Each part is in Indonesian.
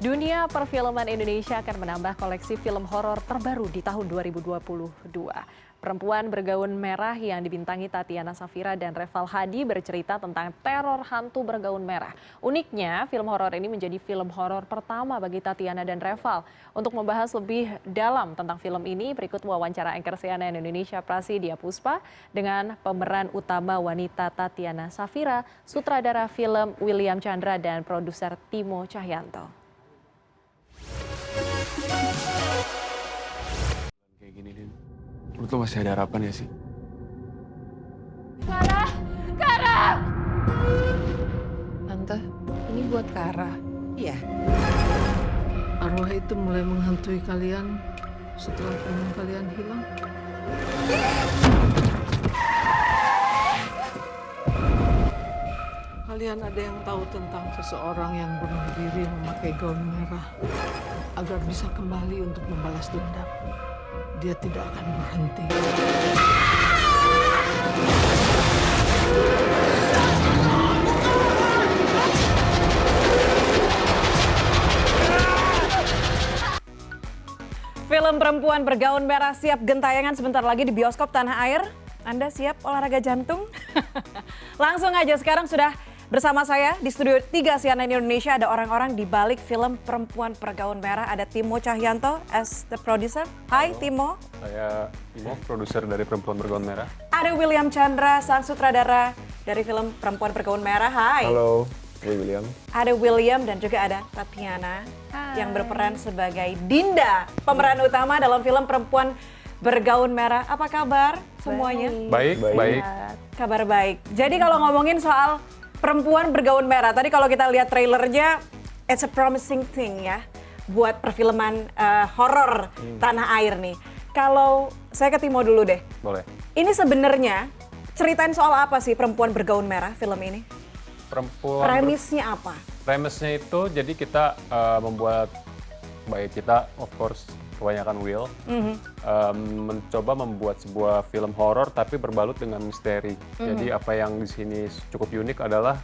Dunia perfilman Indonesia akan menambah koleksi film horor terbaru di tahun 2022. Perempuan bergaun merah yang dibintangi Tatiana Safira dan Reval Hadi bercerita tentang teror hantu bergaun merah. Uniknya, film horor ini menjadi film horor pertama bagi Tatiana dan Reval. Untuk membahas lebih dalam tentang film ini, berikut wawancara anchor CNN Indonesia Prasidya Puspa dengan pemeran utama wanita Tatiana Safira, sutradara film William Chandra dan produser Timo Cahyanto. Kayak gini, Din. Menurut lo masih ada harapan ya sih? Kara! Kara! Tante, ini buat Kara. Iya. Arwah itu mulai menghantui kalian setelah teman kalian hilang. Kalian ada yang tahu tentang seseorang yang bunuh diri memakai gaun merah agar bisa kembali untuk membalas dendam. Dia tidak akan berhenti. Film perempuan bergaun merah siap gentayangan sebentar lagi di bioskop tanah air. Anda siap olahraga jantung? Langsung aja sekarang sudah bersama saya di Studio 3 CNN Indonesia ada orang-orang di balik film perempuan bergaun merah. Ada Timo Cahyanto as the producer. Hai Timo. Saya Timo, produser dari Perempuan Bergaun Merah. Ada William Chandra, sang sutradara dari film perempuan bergaun merah. Hai. Halo, saya William. Ada William dan juga ada Tatiana yang berperan sebagai Dinda, pemeran utama dalam film perempuan bergaun merah. Apa kabar semuanya? Baik. Kabar baik. Jadi kalau ngomongin soal perempuan bergaun merah, tadi kalau kita lihat trailernya, it's a promising thing ya, buat perfilman horor tanah air nih. Kalau saya ke Timo dulu deh. Boleh. Ini sebenarnya ceritain soal apa sih perempuan bergaun merah film ini? Premisnya apa? Premisnya itu, jadi kita membuat, baik kita of course kebanyakan Will, mencoba membuat sebuah film horor tapi berbalut dengan misteri. Jadi apa yang di sini cukup unik adalah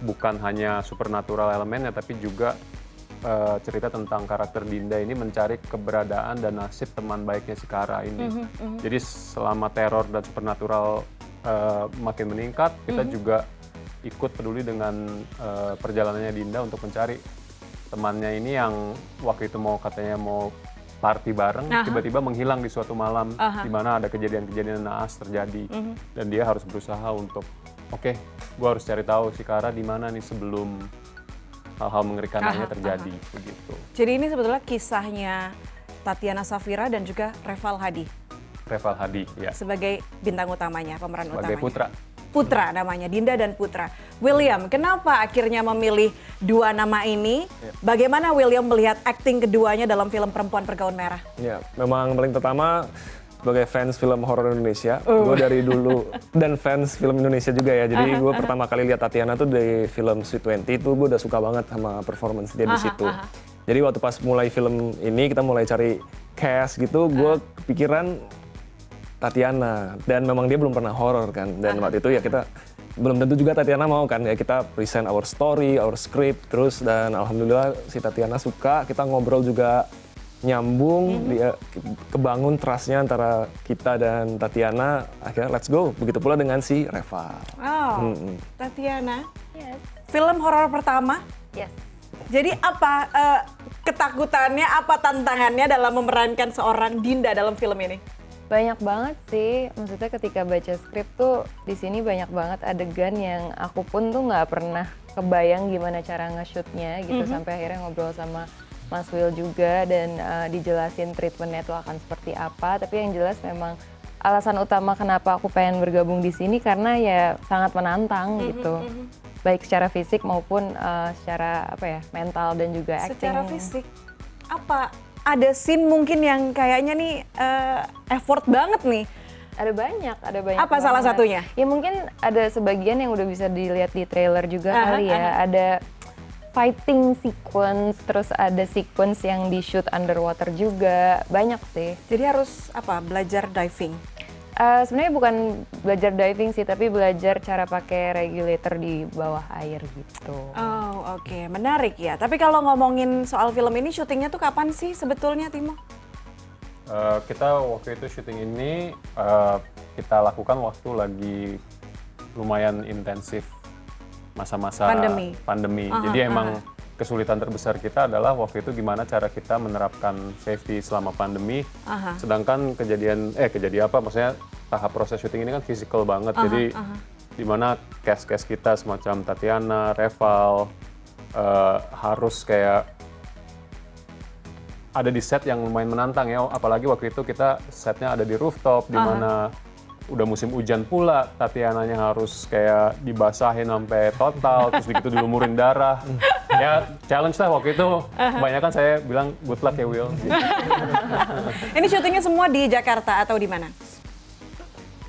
bukan hanya supernatural elemennya, tapi juga cerita tentang karakter Dinda ini mencari keberadaan dan nasib teman baiknya si Kara ini. Jadi selama teror dan supernatural makin meningkat, kita juga ikut peduli dengan perjalanannya Dinda untuk mencari temannya ini yang waktu itu katanya mau party bareng, tiba-tiba menghilang di suatu malam di mana ada kejadian-kejadian naas terjadi. Dan dia harus berusaha untuk, oke, gue harus cari tahu si Kara di mana nih sebelum hal-hal mengerikan lainnya terjadi. Begitu. Jadi ini sebetulnya kisahnya Tatiana Safira dan juga Reval Hadi. Reval Hadi, ya. Sebagai bintang utamanya, pemeran utamanya. Sebagai Putra. Putra namanya, Dinda dan Putra. William, kenapa akhirnya memilih dua nama ini? Bagaimana William melihat akting keduanya dalam film Perempuan Bergaun Merah? Ya, memang paling pertama sebagai fans film horor Indonesia, gue dari dulu dan fans film Indonesia juga ya. Jadi gue pertama kali lihat Tatiana tuh di film Sweet 20 itu gue udah suka banget sama performance dia di situ. Jadi waktu pas mulai film ini kita mulai cari cast gitu, gue kepikiran Tatiana, dan memang dia belum pernah horor kan, dan waktu itu ya kita belum tentu juga Tatiana mau kan, ya kita present our story, our script terus, dan alhamdulillah si Tatiana suka, kita ngobrol juga nyambung, dia kebangun trustnya antara kita dan Tatiana, akhirnya let's go, begitu pula dengan si Reval. Oh, Tatiana, Yes. film horor pertama. Yes. Jadi apa ketakutannya, apa tantangannya dalam memerankan seorang Dinda dalam film ini? Banyak banget sih, maksudnya ketika baca skrip tuh di sini banyak banget adegan yang aku pun tuh nggak pernah kebayang gimana cara nge-shootnya gitu, sampai akhirnya ngobrol sama Mas Will juga dan dijelasin treatmentnya tuh akan seperti apa. Tapi yang jelas memang alasan utama kenapa aku pengen bergabung di sini karena ya sangat menantang gitu, baik secara fisik maupun secara apa ya, mental dan juga acting. Secara fisik, apa ada scene mungkin yang kayaknya nih effort banget nih? Ada banyak Apa salah banget. satunya? Ya mungkin ada sebagian yang udah bisa dilihat di trailer juga kali ya. Ada fighting sequence, terus ada sequence yang di shoot underwater juga, banyak sih. Jadi harus apa? Belajar diving. Sebenarnya bukan belajar diving sih, tapi belajar cara pakai regulator di bawah air gitu. Oh oke, menarik ya. Tapi kalau ngomongin soal film ini, syutingnya tuh kapan sih sebetulnya, Timo? Kita waktu itu syuting ini kita lakukan waktu lagi lumayan intensif masa-masa pandemi. Jadi emang kesulitan terbesar kita adalah waktu itu gimana cara kita menerapkan safety selama pandemi. Sedangkan kejadian apa? Maksudnya tahap proses syuting ini kan fisikal banget. Jadi dimana cast kita semacam Tatiana, Reval harus kayak ada di set yang lumayan menantang ya. Apalagi waktu itu kita setnya ada di rooftop, di mana udah musim hujan pula, Tatiananya harus kayak dibasahin sampai total, terus begitu dilumurin darah. Ya challenge lah waktu itu. Kebanyakan saya bilang good luck ya Will. Ini syutingnya semua di Jakarta atau di mana?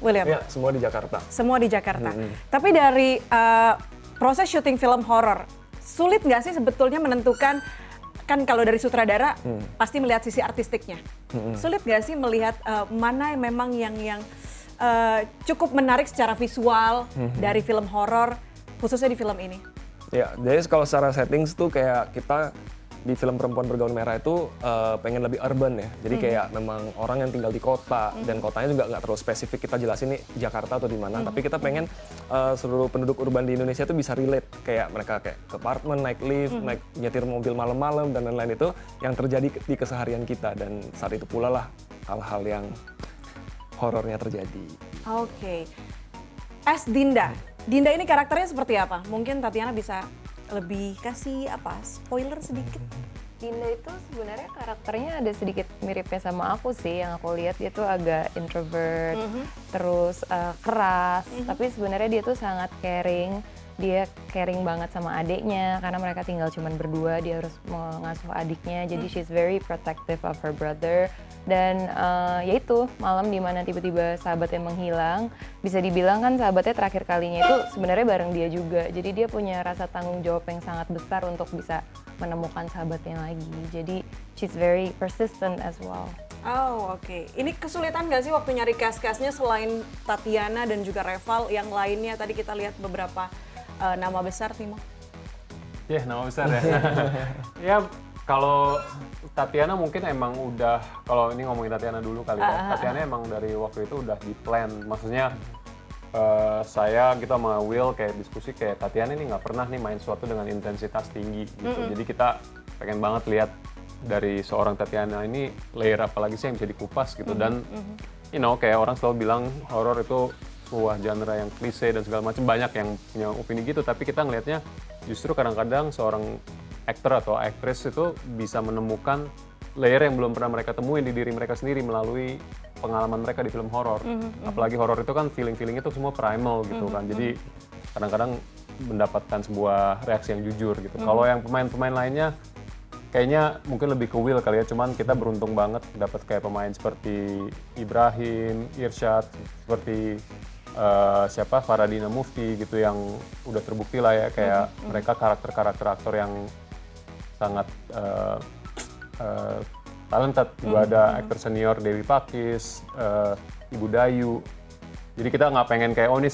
William? Ya, semua di Jakarta. Semua di Jakarta. Tapi dari proses syuting film horor, sulit nggak sih sebetulnya menentukan, kan kalau dari sutradara pasti melihat sisi artistiknya. Sulit nggak sih melihat mana memang yang cukup menarik secara visual dari film horor, khususnya di film ini? Ya, jadi kalau secara settings tuh kayak kita di film Perempuan Bergaun Merah itu pengen lebih urban ya. Jadi kayak memang orang yang tinggal di kota dan kotanya juga nggak terlalu spesifik kita jelasin nih Jakarta atau di mana. Tapi kita pengen seluruh penduduk urban di Indonesia itu bisa relate. Kayak mereka kayak ke apartemen, naik lift, naik nyetir mobil malam-malam dan lain-lain itu yang terjadi di keseharian kita. Dan saat itu pula lah hal-hal yang horornya terjadi. Oke. As Dinda. Dinda ini karakternya seperti apa? Mungkin Tatiana bisa lebih kasih spoiler sedikit. Dinda itu sebenarnya karakternya ada sedikit miripnya sama aku sih. Yang aku lihat dia tuh agak introvert, terus keras. Tapi sebenarnya dia tuh sangat caring. Dia caring banget sama adiknya karena mereka tinggal cuman berdua. Dia harus mengasuh adiknya. Jadi she's very protective of her brother. Dan ya itu malam dimana tiba-tiba sahabatnya menghilang, bisa dibilang kan sahabatnya terakhir kalinya itu sebenarnya bareng dia juga. Jadi dia punya rasa tanggung jawab yang sangat besar untuk bisa menemukan sahabatnya lagi. Jadi she's very persistent as well. Oh oke. Ini kesulitan nggak sih waktu nyari cast-castnya selain Tatiana dan juga Reval, yang lainnya tadi kita lihat beberapa nama besar, Timo? Ya, nama besar ya. Ya, kalau Tatiana mungkin emang udah, kalau ini ngomongin Tatiana dulu kali ya. Tatiana emang dari waktu itu udah di plan. Maksudnya saya gitu sama Will kayak diskusi kayak Tatiana ini nggak pernah nih main sesuatu dengan intensitas tinggi gitu. Jadi kita pengen banget lihat dari seorang Tatiana ini layer apa lagi sih yang bisa dikupas gitu. Dan kayak orang selalu bilang horor itu sebuah genre yang klise dan segala macam, banyak yang punya opini gitu, tapi kita ngelihatnya justru kadang-kadang seorang aktor atau aktris itu bisa menemukan layer yang belum pernah mereka temuin di diri mereka sendiri melalui pengalaman mereka di film horor. Apalagi horor itu kan feeling itu semua primal gitu kan, jadi kadang-kadang mendapatkan sebuah reaksi yang jujur gitu. Kalau yang pemain-pemain lainnya kayaknya mungkin lebih ke Will kali ya, cuman kita beruntung banget dapat kayak pemain seperti Ibrahim, Irsyad, seperti Faradina Mufti gitu yang udah terbukti lah ya kayak mereka karakter-karakter aktor yang sangat talented. Juga ada aktor senior Dewi Pakis, Ibu Dayu. Jadi kita nggak pengen kayak ini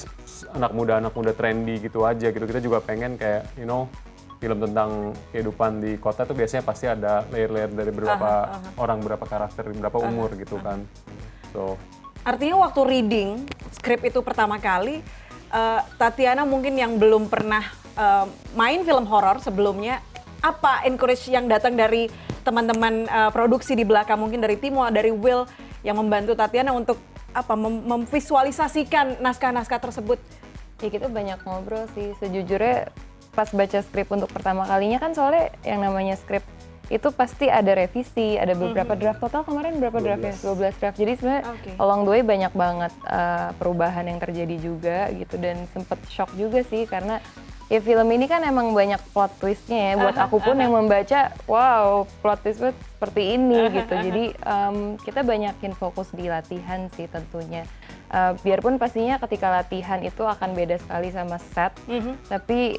anak muda trendy gitu aja gitu. Kita juga pengen kayak film tentang kehidupan di kota tuh biasanya pasti ada layer-layer dari beberapa orang, beberapa karakter, beberapa umur gitu kan. So artinya waktu reading skrip itu pertama kali, Tatiana mungkin yang belum pernah main film horor sebelumnya, apa encourage yang datang dari teman-teman produksi di belakang, mungkin dari Timo, dari Will yang membantu Tatiana untuk memvisualisasikan naskah-naskah tersebut? Ya kita banyak ngobrol sih, sejujurnya pas baca skrip untuk pertama kalinya kan soalnya yang namanya skrip itu pasti ada revisi, ada beberapa draft. Total kemarin berapa draft ya? 12 draft. Jadi sebenarnya along the way banyak banget perubahan yang terjadi juga gitu, dan sempet shock juga sih karena ya film ini kan emang banyak plot twistnya ya. Buat aku pun yang membaca, wow plot twistnya seperti ini gitu. Jadi kita banyakin fokus di latihan sih tentunya. Biarpun pastinya ketika latihan itu akan beda sekali sama set, tapi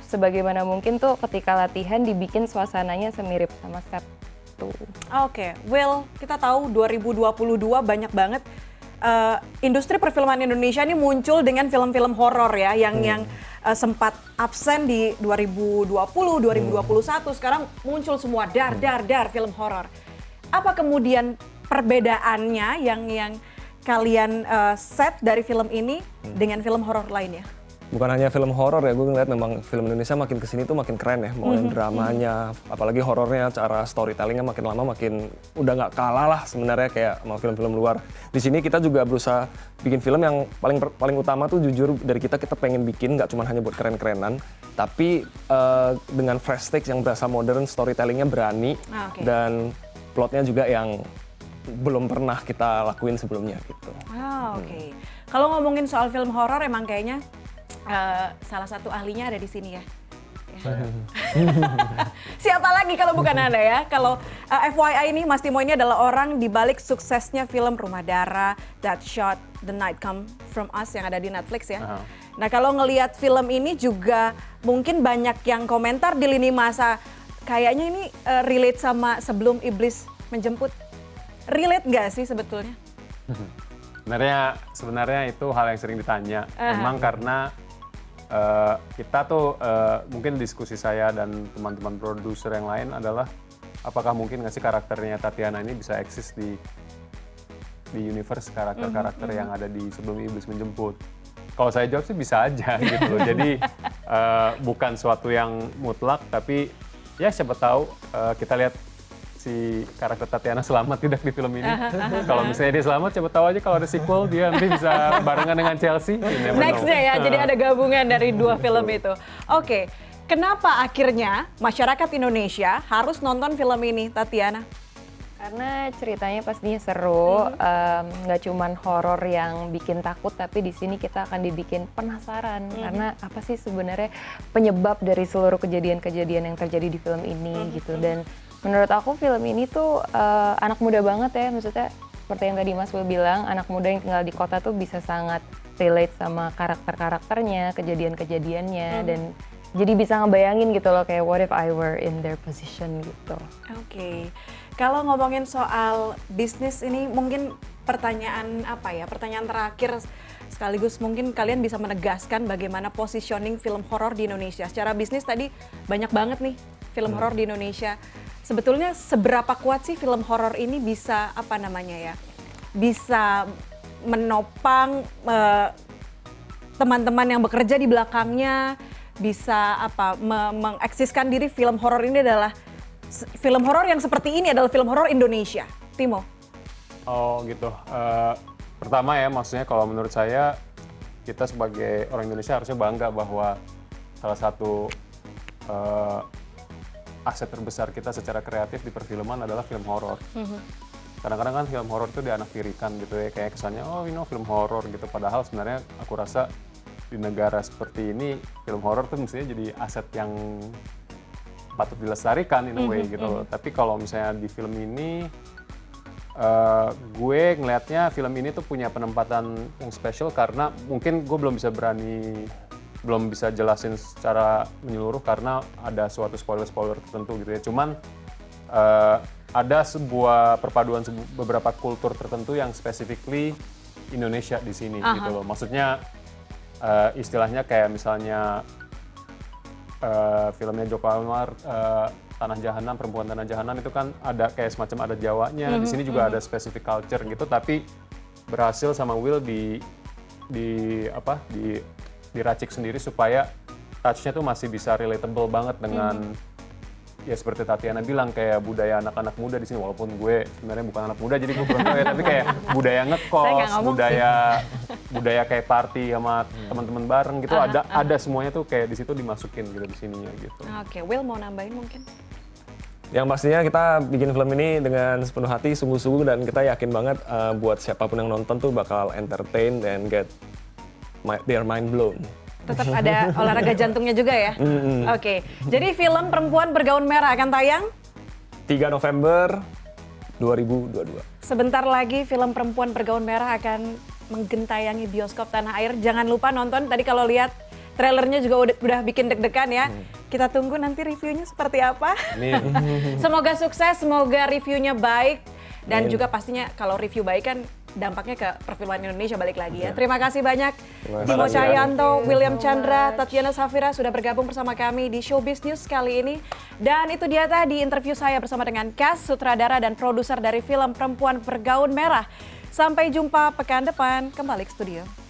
sebagaimana mungkin tuh ketika latihan dibikin suasananya semirip sama set tuh. Oke, Will, kita tahu 2022 banyak banget industri perfilman Indonesia ini muncul dengan film-film horor ya, yang sempat absen di 2020, 2021, sekarang muncul semua dar film horor. Apa kemudian perbedaannya yang kalian set dari film ini dengan film horor lainnya? Bukan hanya film horor ya, gue ngeliat memang film Indonesia makin kesini tuh makin keren ya. Mau yang dramanya, apalagi horornya, cara storytellingnya makin lama makin udah nggak kalah lah sebenarnya kayak sama film-film luar. Di sini kita juga berusaha bikin film yang paling utama tuh jujur dari kita pengen bikin nggak cuma hanya buat keren-kerenan, tapi dengan fresh takes yang berasa modern, storytellingnya berani, dan plotnya juga yang belum pernah kita lakuin sebelumnya gitu. Oke. Kalau ngomongin soal film horor emang kayaknya salah satu ahlinya ada di sini ya. Siapa lagi kalau bukan Anda ya? Kalau FYI ini Mas Timo ini adalah orang di balik suksesnya film Rumah Dara, That Shot, The Night Come From Us yang ada di Netflix ya. Nah kalau ngelihat film ini juga mungkin banyak yang komentar di lini masa kayaknya ini relate sama Sebelum Iblis Menjemput. Relate nggak sih sebetulnya? Sebenarnya itu hal yang sering ditanya. Memang karena kita tuh mungkin diskusi saya dan teman-teman produser yang lain adalah apakah mungkin nggak sih karakternya Tatiana ini bisa eksis di universe karakter-karakter yang ada di Sebelum Iblis Menjemput. Kalau saya jawab sih bisa aja gitu loh. Jadi bukan suatu yang mutlak, tapi ya siapa tahu kita lihat si karakter Tatiana selamat tidak di film ini. Kalau misalnya dia selamat, coba tahu aja kalau ada sequel dia nanti bisa barengan dengan Chelsea. Nextnya ya, jadi ada gabungan dari dua film itu. Oke, kenapa akhirnya masyarakat Indonesia harus nonton film ini, Tatiana? Karena ceritanya pastinya seru, nggak cuman horor yang bikin takut, tapi di sini kita akan dibikin penasaran karena apa sih sebenarnya penyebab dari seluruh kejadian-kejadian yang terjadi di film ini gitu. Dan menurut aku film ini tuh anak muda banget ya, maksudnya seperti yang tadi Mas Will bilang, anak muda yang tinggal di kota tuh bisa sangat relate sama karakter-karakternya, kejadian-kejadiannya, dan jadi bisa ngebayangin gitu loh kayak what if I were in their position gitu. Oke. Kalau ngomongin soal bisnis ini mungkin pertanyaan pertanyaan terakhir sekaligus mungkin kalian bisa menegaskan bagaimana positioning film horor di Indonesia. Secara bisnis tadi banyak banget nih film horor di Indonesia. Sebetulnya seberapa kuat sih film horor ini bisa bisa menopang teman-teman yang bekerja di belakangnya, bisa mengeksiskan diri film horor ini adalah film horor yang seperti ini adalah film horor Indonesia. Timo. Oh gitu. Pertama ya, maksudnya kalau menurut saya kita sebagai orang Indonesia harusnya bangga bahwa salah satu aset terbesar kita secara kreatif di perfilman adalah film horor. Kadang-kadang kan film horor itu dianaktirikan gitu ya, kayak kesannya film horor gitu. Padahal sebenarnya aku rasa di negara seperti ini film horor tuh mestinya jadi aset yang patut dilestarikan in a way gitu loh. Tapi kalau misalnya di film ini, gue ngelihatnya film ini tuh punya penempatan yang spesial karena mungkin gue belum bisa jelasin secara menyeluruh karena ada suatu spoiler tertentu gitu ya. Cuman ada sebuah perpaduan beberapa kultur tertentu yang specifically Indonesia di sini gitu loh. Maksudnya istilahnya kayak misalnya filmnya Joko Anwar, Tanah Jahanam, Perempuan Tanah Jahanam itu kan ada kayak semacam ada Jawanya. Di sini juga ada specific culture gitu, tapi berhasil sama Will diracik sendiri supaya touch-nya tuh masih bisa relatable banget dengan ya seperti Tatiana bilang kayak budaya anak-anak muda di sini, walaupun gue sebenarnya bukan anak muda jadi gue kurang tahu ya, tapi kayak budaya ngekos, budaya kayak party sama teman-teman bareng gitu, ada semuanya tuh kayak di situ dimasukin gitu di sininya gitu. Oke, Will mau nambahin mungkin? Yang pastinya kita bikin film ini dengan sepenuh hati, sungguh-sungguh, dan kita yakin banget buat siapapun yang nonton tuh bakal entertain and get their mind blown. Tetap ada olahraga jantungnya juga ya? Oke, jadi film Perempuan Bergaun Merah akan tayang? 3 November 2022. Sebentar lagi film Perempuan Bergaun Merah akan menggentayangi bioskop tanah air. Jangan lupa nonton, tadi kalau lihat trailernya juga udah bikin deg-degan ya. Kita tunggu nanti reviewnya seperti apa. Semoga sukses, semoga reviewnya baik. Dan juga pastinya kalau review baik kan dampaknya ke perfilman Indonesia balik lagi ya. Terima kasih banyak kasih. Timo Cahyanto, William Chandra, Tatiana Safira sudah bergabung bersama kami di Showbiz News kali ini. Dan itu dia tadi interview saya bersama dengan cast, sutradara dan produser dari film Perempuan Bergaun Merah. Sampai jumpa pekan depan, kembali ke studio.